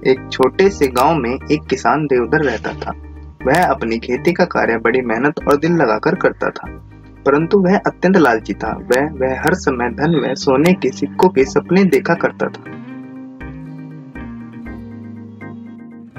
एक छोटे से गांव में एक किसान देवधर रहता था। वह अपनी खेती का कार्य बड़ी मेहनत और दिल लगाकर करता था, परंतु वह अत्यंत लालची था। वह हर समय धन व सोने के सिक्कों के सपने देखा करता था।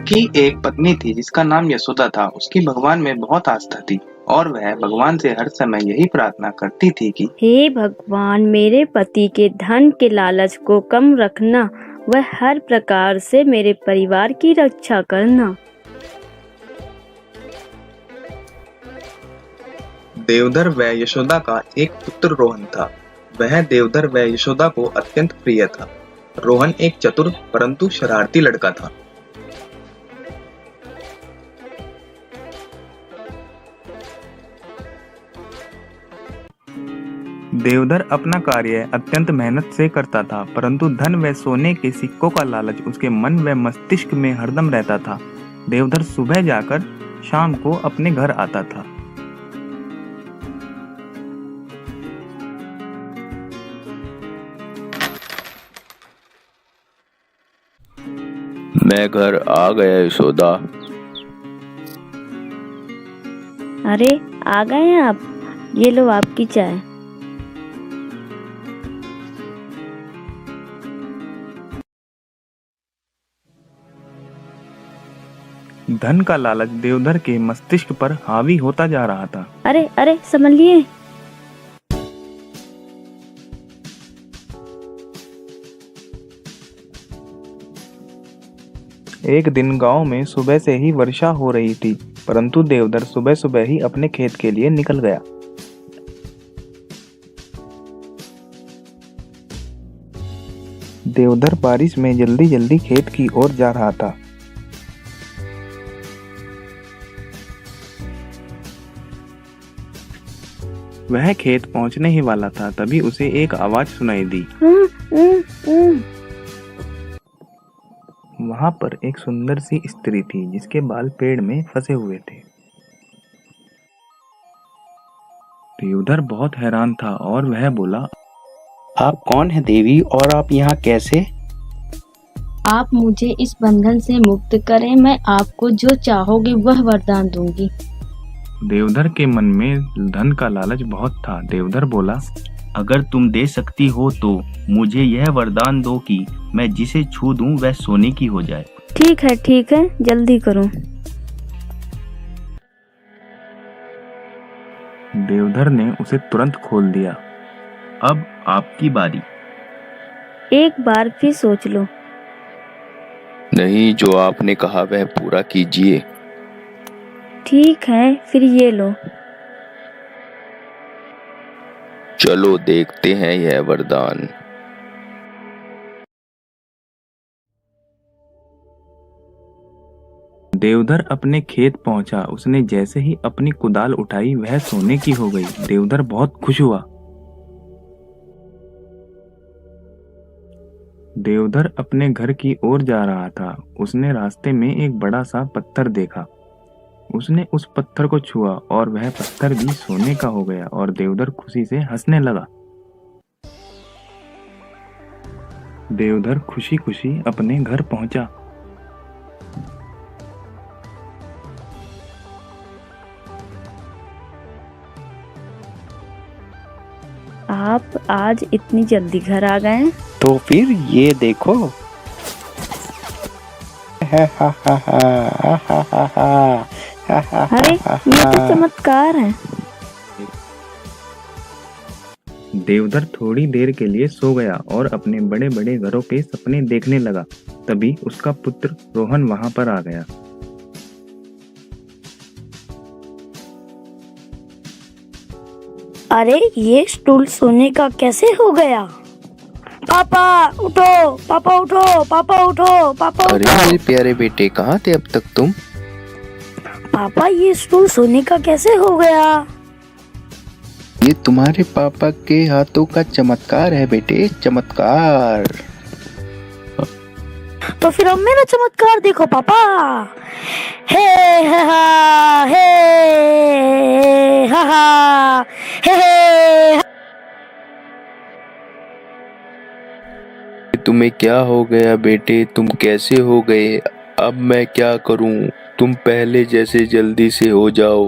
की एक पत्नी थी जिसका नाम यशोदा था। उसकी भगवान में बहुत आस्था थी और वह भगवान से हर समय यही प्रार्थना करती थी कि हे भगवान, मेरे पति के धन के लालच को कम रखना, वह हर प्रकार से मेरे परिवार की रक्षा करना। देवधर व यशोदा का एक पुत्र रोहन था। वह देवधर व यशोदा को अत्यंत प्रिय था। रोहन एक चतुर परंतु शरारती लड़का था। देवधर अपना कार्य अत्यंत मेहनत से करता था, परंतु धन व सोने के सिक्कों का लालच उसके मन व मस्तिष्क में हरदम रहता था। देवधर सुबह जाकर शाम को अपने घर आता था। मैं घर आ गया यशोदा। अरे, आ गए हैं आप? ये लो आपकी चाय। धन का लालच देवधर के मस्तिष्क पर हावी होता जा रहा था। अरे अरे, संभलिए। एक दिन गांव में सुबह से ही वर्षा हो रही थी, परंतु देवधर सुबह सुबह ही अपने खेत के लिए निकल गया। देवधर बारिश में जल्दी जल्दी खेत की ओर जा रहा था। वह खेत पहुंचने ही वाला था, तभी उसे एक आवाज सुनाई दी। वहां पर एक सुंदर सी स्त्री थी जिसके बाल पेड़ में फंसे हुए थे। देवधर बहुत हैरान था और वह बोला, आप कौन है देवी और आप यहाँ कैसे? आप मुझे इस बंधन से मुक्त करें, मैं आपको जो चाहोगे वह वरदान दूंगी। देवधर के मन में धन का लालच बहुत था। देवधर बोला, अगर तुम दे सकती हो तो मुझे यह वरदान दो कि मैं जिसे छू दूं वह सोने की हो जाए। ठीक है, जल्दी करो। देवधर ने उसे तुरंत खोल दिया। अब आपकी बारी। एक बार फिर सोच लो। नहीं, जो आपने कहा वह पूरा कीजिए। ठीक है, फिर ये लो। चलो देखते हैं यह वरदान। देवधर अपने खेत पहुंचा। उसने जैसे ही अपनी कुदाल उठाई वह सोने की हो गई। देवधर बहुत खुश हुआ। देवधर अपने घर की ओर जा रहा था। उसने रास्ते में एक बड़ा सा पत्थर देखा। उसने उस पत्थर को छुआ और वह पत्थर भी सोने का हो गया और देवधर खुशी से हंसने लगा। देवधर खुशी खुशी अपने घर पहुंचा। आप आज इतनी जल्दी घर आ गए? तो फिर ये देखो। अरे, ये तो चमत्कार है। देवधर थोड़ी देर के लिए सो गया और अपने बड़े बड़े घरों के सपने देखने लगा। तभी उसका पुत्र रोहन वहां पर आ गया। अरे, ये स्टूल सोने का कैसे हो गया? पापा उठो, पापा उठो, पापा उठो, पापा अरे उठो। मेरे प्यारे बेटे, कहाँ थे अब तक तुम? पापा, ये स्टूल सोने का कैसे हो गया? ये तुम्हारे पापा के हाथों का चमत्कार है बेटे, चमत्कार। तो फिर अब मेरा चमत्कार देखो पापा। हे हा हा, हे हा हा, हे। तुम्हें क्या हो गया बेटे? तुम कैसे हो गए? अब मैं क्या करूं? तुम पहले जैसे जल्दी से हो जाओ।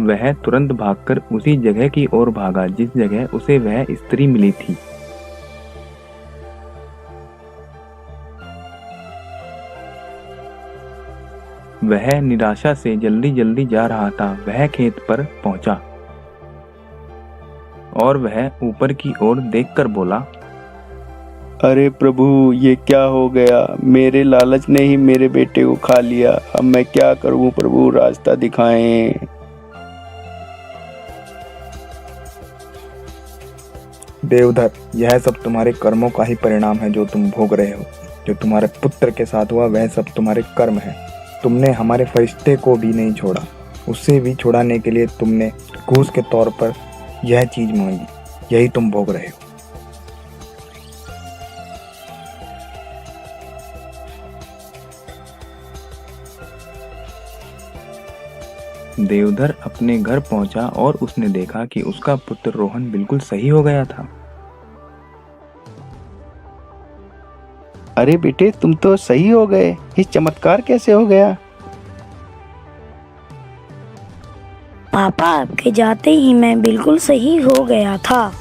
वह तुरंत भागकर उसी जगह की ओर भागा जिस जगह उसे वह स्त्री मिली थी। वह निराशा से जल्दी जल्दी जा रहा था। वह खेत पर पहुंचा और वह ऊपर की ओर देखकर बोला, अरे प्रभु, ये क्या हो गया? मेरे लालच ने ही मेरे बेटे को खा लिया। अब मैं क्या करूं प्रभु, रास्ता दिखाएं। देवधर, यह सब तुम्हारे कर्मों का ही परिणाम है जो तुम भोग रहे हो। जो तुम्हारे पुत्र के साथ हुआ वह सब तुम्हारे कर्म है। तुमने हमारे फरिश्ते को भी नहीं छोड़ा। उससे भी छुड़ाने के लिए तुमने घूस के तौर पर यह चीज मांगी। यही तुम भोग रहे हो। देवधर अपने घर पहुंचा और उसने देखा कि उसका पुत्र रोहन बिल्कुल सही हो गया था। अरे बेटे, तुम तो सही हो गए। ये चमत्कार कैसे हो गया? पापा, आपके जाते ही मैं बिल्कुल सही हो गया था।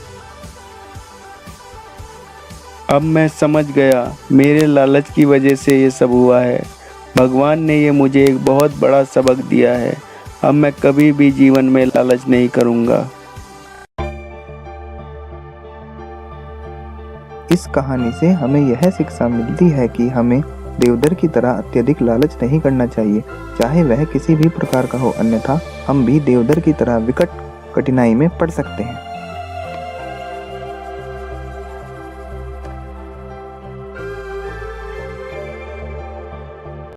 अब मैं समझ गया, मेरे लालच की वजह से ये सब हुआ है। भगवान ने ये मुझे एक बहुत बड़ा सबक दिया है। अब मैं कभी भी जीवन में लालच नहीं करूँगा। इस कहानी से हमें यह शिक्षा मिलती है कि हमें देवधर की तरह अत्यधिक लालच नहीं करना चाहिए, चाहे वह किसी भी प्रकार का हो, अन्यथा हम भी देवधर की तरह विकट कठिनाई में पड़ सकते हैं।